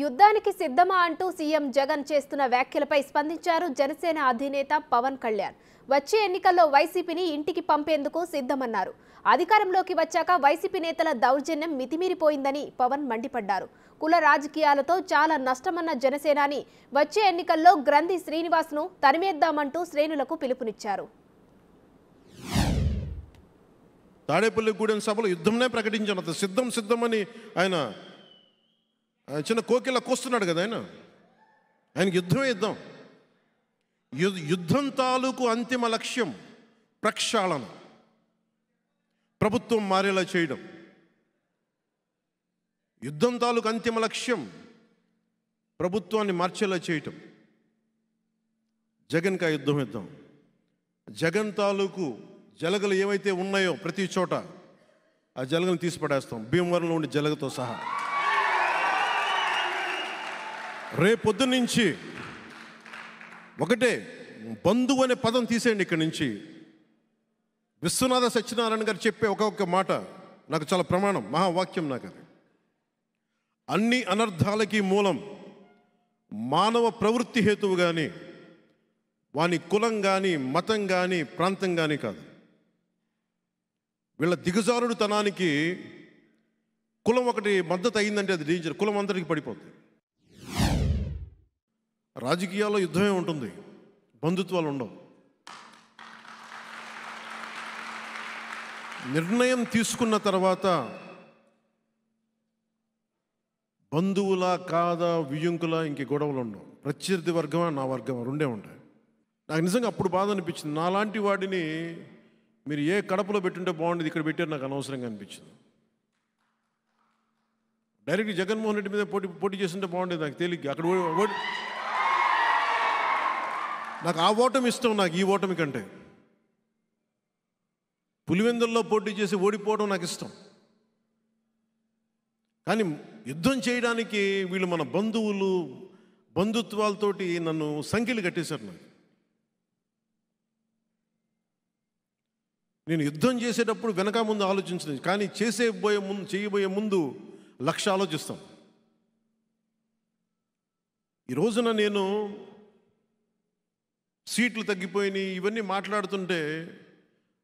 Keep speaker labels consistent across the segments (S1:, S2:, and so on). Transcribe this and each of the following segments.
S1: యుద్ధానికి సిద్ధమా అంటూ సీఎం జగన్ చేస్తున్న వ్యాఖ్యలపై స్పందించారు జనసేన అధినేత పవన్ కళ్యాణ్. వచ్చే ఎన్నికల్లో వైసీపీని ఇంటికి పంపేందుకు సిద్ధమన్నారు. అధికారంలోకి వచ్చాక వైసీపీ నేతల దౌర్జన్యం మితిమీరిపోయిందని పవన్ మండిపడ్డారు. కుల రాజకీయాలతో చాలా నష్టమన్న జనసేనాని వచ్చే ఎన్నికల్లో గ్రంథి శ్రీనివాస్ను తరిమేద్దామంటూ శ్రేణులకు పిలుపునిచ్చారు.
S2: తాడేపల్లిగూడెం సభలో యుద్ధంనే ప్రకటించాను. సిద్ధమని ఆయన చిన్న కోకిల కోస్తున్నాడు కదా. ఆయనకి యుద్ధమే యుద్ధం. యుద్ధం తాలూకు అంతిమ లక్ష్యం ప్రక్షాళన, ప్రభుత్వం మారేలా చేయడం. యుద్ధం తాలూకు అంతిమ లక్ష్యం ప్రభుత్వాన్ని మార్చేలా చేయటం. జగన్కి ఆ యుద్ధం యుద్ధం. జగన్ తాలూకు జలగలు ఏవైతే ఉన్నాయో ప్రతి చోట ఆ జలగను తీసి పడేస్తాం, భీమవరంలో ఉండే జలగతో సహా. రేపొద్దునుంచి ఒకటే బంధువు అనే పదం తీసేయండి ఇక్కడి నుంచి. విశ్వనాథ సత్యనారాయణ గారు చెప్పే ఒక్కొక్క మాట నాకు చాలా ప్రమాణం, మహావాక్యం నాకు అది. అన్ని అనర్థాలకి మూలం మానవ ప్రవృత్తి హేతువు కానీ, వాని కులం కానీ, మతం కానీ, ప్రాంతం కానీ కాదు. వీళ్ళ దిగజారుడు తనానికి కులం ఒకటి మద్దతు అయిందంటే అది డేంజర్. కులం అందరికి పడిపోతుంది. రాజకీయాల్లో యుద్ధమే ఉంటుంది, బంధుత్వాలు ఉండవు. నిర్ణయం తీసుకున్న తర్వాత బంధువులా కాదా వియ్యంకులా ఇంక గొడవలు ఉండవు. ప్రత్యర్థి వర్గమా నా వర్గమా రెండే ఉంటాయి. నాకు నిజంగా అప్పుడు బాధ అనిపించింది. నాలాంటి వాడిని మీరు ఏ కడపలో పెట్టుంటే బాగుండేది, ఇక్కడ పెట్టారు నాకు అనవసరంగా అనిపించింది. డైరెక్ట్ జగన్మోహన్ రెడ్డి మీద పోటీ చేస్తుంటే బాగుండేది నాకు తేలిగ్గా. అక్కడ నాకు ఆ ఓటమి ఇష్టం, నాకు ఈ ఓటమి కంటే. పులివెందుల్లో పోటీ చేసి ఓడిపోవడం నాకు ఇష్టం. కానీ యుద్ధం చేయడానికి వీళ్ళు మన బంధువులు, బంధుత్వాలతోటి నన్ను సంఖ్యలు కట్టేశారు. నాకు నేను యుద్ధం చేసేటప్పుడు వెనక ముందు ఆలోచించలేదు, కానీ చేయబోయే ముందు లక్ష ఆలోచిస్తాం. ఈ రోజున నేను సీట్లు తగ్గిపోయినాయి ఇవన్నీ మాట్లాడుతుంటే,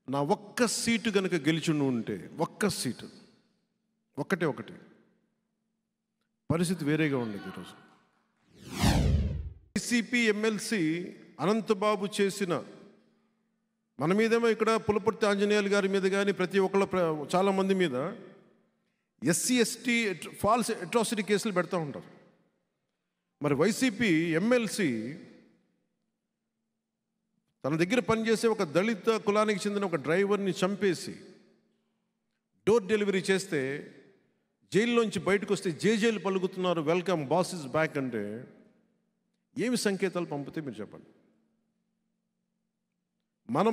S2: నా ఒక్క సీటు కనుక గెలిచుండి ఉంటే, ఒక్క సీటు ఒకటి పరిస్థితి వేరేగా ఉండేది. ఈరోజు వైసీపీ ఎమ్మెల్సీ అనంతబాబు చేసిన, మన మీదేమో ఇక్కడ పులపర్తి ఆంజనేయులు గారి మీద కానీ ప్రతి ఒక్కళ్ళ చాలామంది మీద ఎస్సీ ఎస్టీ ఫాల్స్ అట్రాసిటీ కేసులు పెడతా ఉంటారు. మరి వైసీపీ ఎమ్మెల్సీ తన దగ్గర పనిచేసే ఒక దళిత కులానికి చెందిన ఒక డ్రైవర్ని చంపేసి డోర్ డెలివరీ చేస్తే, జైల్లోంచి బయటకు వస్తే జేజేలు పలుకుతున్నారు, వెల్కమ్ బాస్ ఇస్ బ్యాక్ అంటే ఏమి సంకేతాలు పంపితే మీరు చెప్పండి.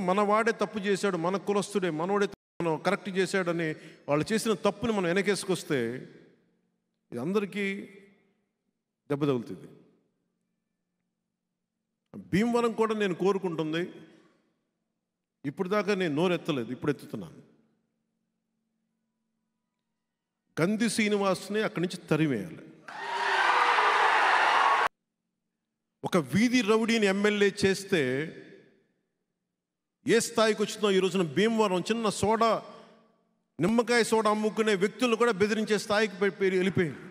S2: మన వాడే తప్పు చేశాడు, మన కులస్తుడే మనోడే మనం కరెక్ట్ చేశాడని వాళ్ళు చేసిన తప్పుని మనం వెనకేసుకొస్తే ఇది అందరికీ దెబ్బ తగులుతుంది. భీమవరం కూడా నేను కోరుకుంటుంది, ఇప్పుడు దాకా నేను నోరెత్తలేదు, ఇప్పుడు ఎత్తుతున్నాను. గ్రంథి శ్రీనివాస్ని అక్కడి నుంచి తరివేయాలి. ఒక వీధి రౌడీని ఎమ్మెల్యే చేస్తే ఏ స్థాయికి వచ్చిందో ఈ రోజున భీమవరం చిన్న నిమ్మకాయ సోడా అమ్ముకునే వ్యక్తులు కూడా బెదిరించే స్థాయికి వెళ్ళిపోయింది.